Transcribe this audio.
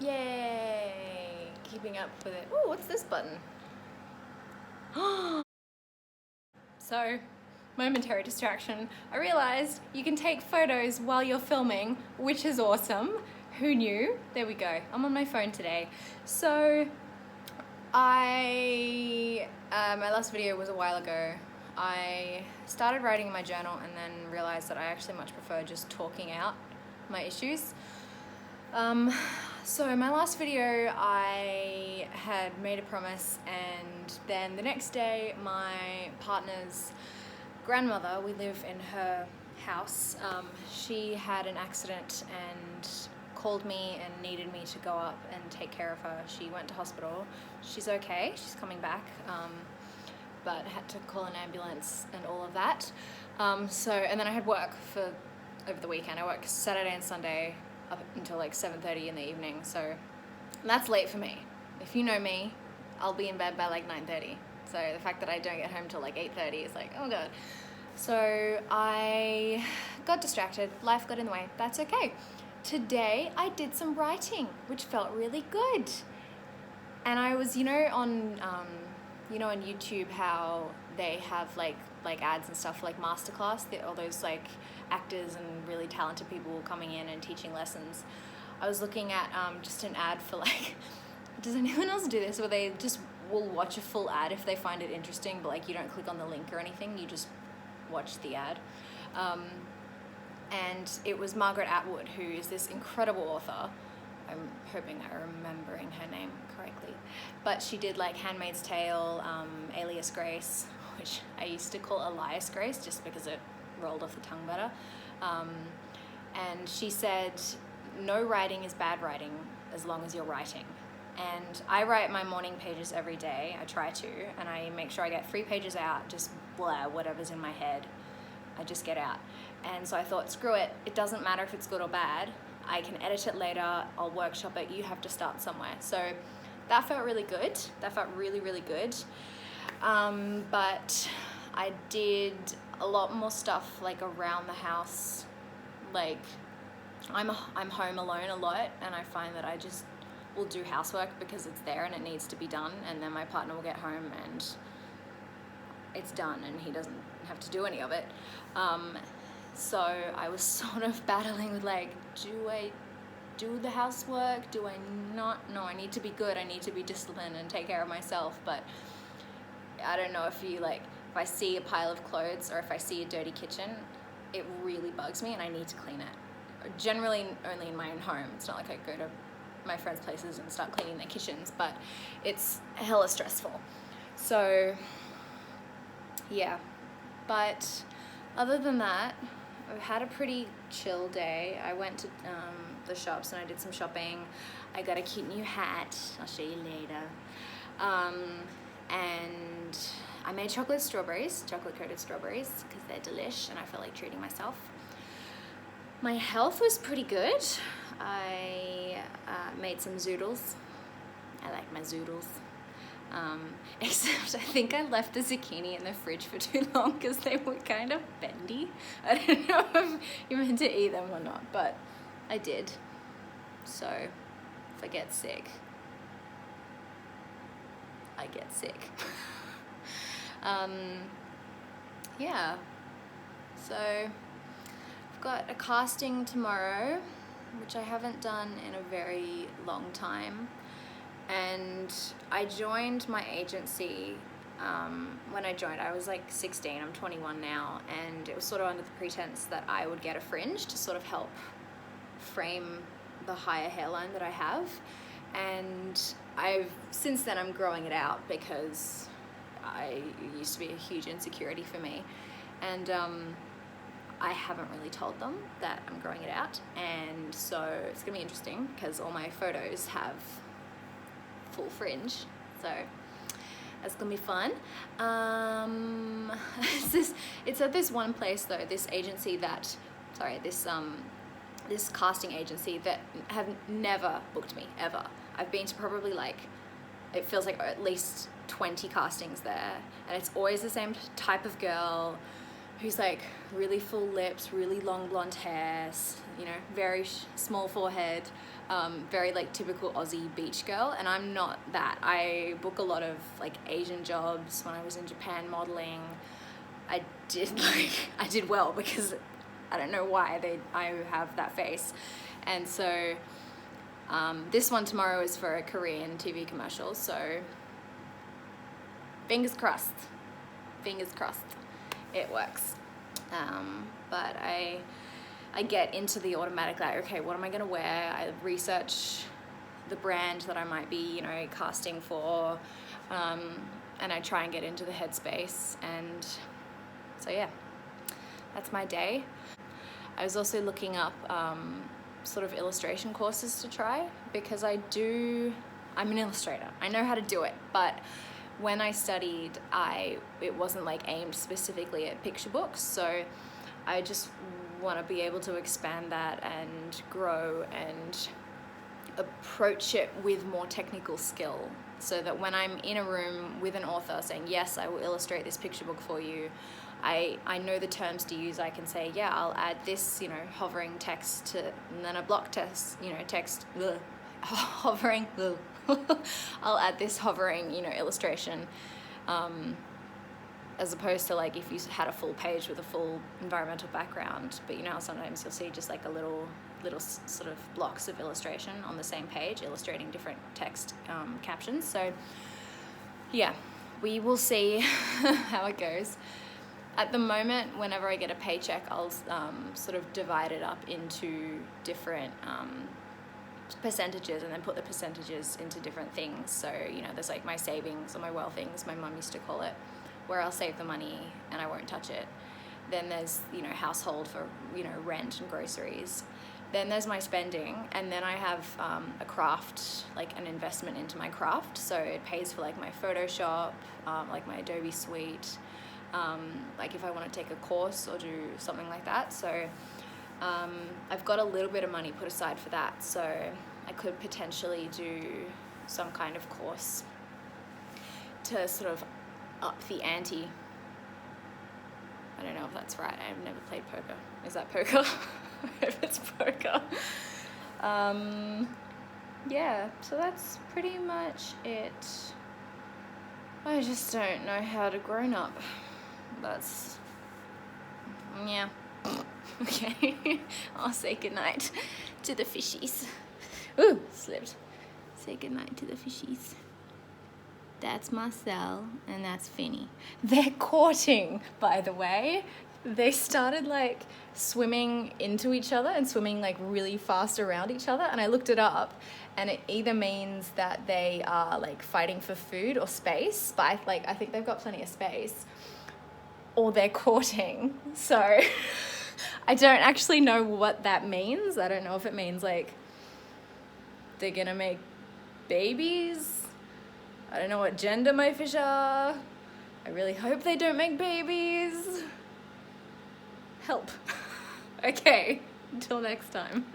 Yay! Keeping up with it. Oh, what's this button? So, momentary distraction. I realized you can take photos while you're filming, which is awesome. Who knew? There we go. I'm on my phone today. So, my last video was a while ago. I started writing in my journal and then realized that I actually much prefer just talking out my issues. So my last video, I had made a promise, and then the next day my partner's grandmother, we live in her house, she had an accident and called me and needed me to go up and take care of her. She went to hospital. She's okay, she's coming back, but had to call an ambulance and all of that. And then I had work for over the weekend. I worked Saturday and Sunday up until like 7:30 in the evening, so that's late for me. If you know me, I'll be in bed by like 9:30. So the fact that I don't get home till like 8:30 is like, oh god. So I got distracted, life got in the way, that's okay. Today I did some writing, which felt really good. And I was, on YouTube how they have like ads and stuff like masterclass, all those like actors and really talented people coming in and teaching lessons. I was looking at just an ad for like, does anyone else do this, where they just will watch a full ad if they find it interesting, but like you don't click on the link or anything, you just watch the ad. And it was Margaret Atwood, who is this incredible author. I'm hoping I'm remembering her name correctly, but she did like Handmaid's Tale, Alias Grace, which I used to call Elias Grace just because it rolled off the tongue better. And she said, no writing is bad writing as long as you're writing. And I write my morning pages every day, I try to, and I make sure I get 3 pages out, just blah, whatever's in my head, I just get out. And so I thought, screw it, it doesn't matter if it's good or bad, I can edit it later, I'll workshop it, you have to start somewhere. So that felt really good, that felt really, really good. But I did a lot more stuff like around the house. Like I'm home alone a lot, and I find that I just will do housework because it's there and it needs to be done, and then my partner will get home and it's done and he doesn't have to do any of it. So I was sort of battling with like, do I do the housework? Do I not? No, I need to be good. I need to be disciplined and take care of myself. But I don't know if I see a pile of clothes or if I see a dirty kitchen, it really bugs me and I need to clean it. Generally only in my own home. It's not like I go to my friends' places and start cleaning their kitchens, but it's hella stressful. So yeah, but other than that, I've had a pretty chill day. I went to the shops and I did some shopping. I got a cute new hat, I'll show you later. And I made chocolate coated strawberries, because they're delish and I felt like treating myself. My health was pretty good. I made some zoodles. I like my zoodles. Except I think I left the zucchini in the fridge for too long because they were kind of bendy. I don't know if you're meant to eat them or not, but I did. So if I get sick, I get sick. Yeah, so I've got a casting tomorrow, which I haven't done in a very long time. And I joined my agency, when I joined I was like 16, I'm 21 now, and it was sort of under the pretense that I would get a fringe to sort of help frame the higher hairline that I have. And since then I'm growing it out because it used to be a huge insecurity for me. And I haven't really told them that I'm growing it out, and so it's gonna be interesting because all my photos have full fringe, so that's gonna be fun. It's at this one place though, this casting agency that have never booked me ever. I've been to probably it feels like at least 20 castings there, and it's always the same type of girl who's like really full lips, really long blonde hair, you know, very small forehead, very like typical Aussie beach girl. And I'm not that. I book a lot of like Asian jobs. When I was in Japan modeling, I did well because I don't know why I have that face. And so this one tomorrow is for a Korean TV commercial, so fingers crossed it works. But I get into the automatic, like, okay, what am I gonna wear? I research the brand that I might be, you know, casting for, and I try and get into the headspace. And so yeah, that's my day. I was also looking up sort of illustration courses to try, because I'm an illustrator. I know how to do it, but when I studied, it wasn't like aimed specifically at picture books. So I just want to be able to expand that and grow and approach it with more technical skill, so that when I'm in a room with an author saying, yes, I will illustrate this picture book for you, I know the terms to use. I can say, yeah, I'll add this, you know, hovering text to, and then a block text, you know, text, hovering, I'll add this hovering, you know, illustration, as opposed to like if you had a full page with a full environmental background. But you know how sometimes you'll see just like a little sort of blocks of illustration on the same page illustrating different text captions. So yeah, we will see how it goes. At the moment, whenever I get a paycheck, I'll sort of divide it up into different percentages, and then put the percentages into different things. So, you know, there's like my savings, or my wealthings, my mum used to call it, where I'll save the money and I won't touch it. Then there's, you know, household for, you know, rent and groceries. Then there's my spending, and then I have a craft, like an investment into my craft. So it pays for like my Photoshop, like my Adobe Suite, like if I want to take a course or do something like that. So I've got a little bit of money put aside for that, so I could potentially do some kind of course to sort of up the ante. I don't know if that's right. I've never played poker. Is that poker? I hope it's poker. Yeah, so that's pretty much it. I just don't know how to grown up. That's, yeah. Okay, I'll say goodnight to the fishies. Ooh, slipped. Say goodnight to the fishies. That's Marcel and that's Finny. They're courting, by the way. They started like swimming into each other and swimming like really fast around each other, and I looked it up, and it either means that they are like fighting for food or space, but I think they've got plenty of space, or they're courting. So I don't actually know what that means. I don't know if it means like they're gonna make babies. I don't know what gender my fish are. I really hope they don't make babies. Help. Okay, until next time.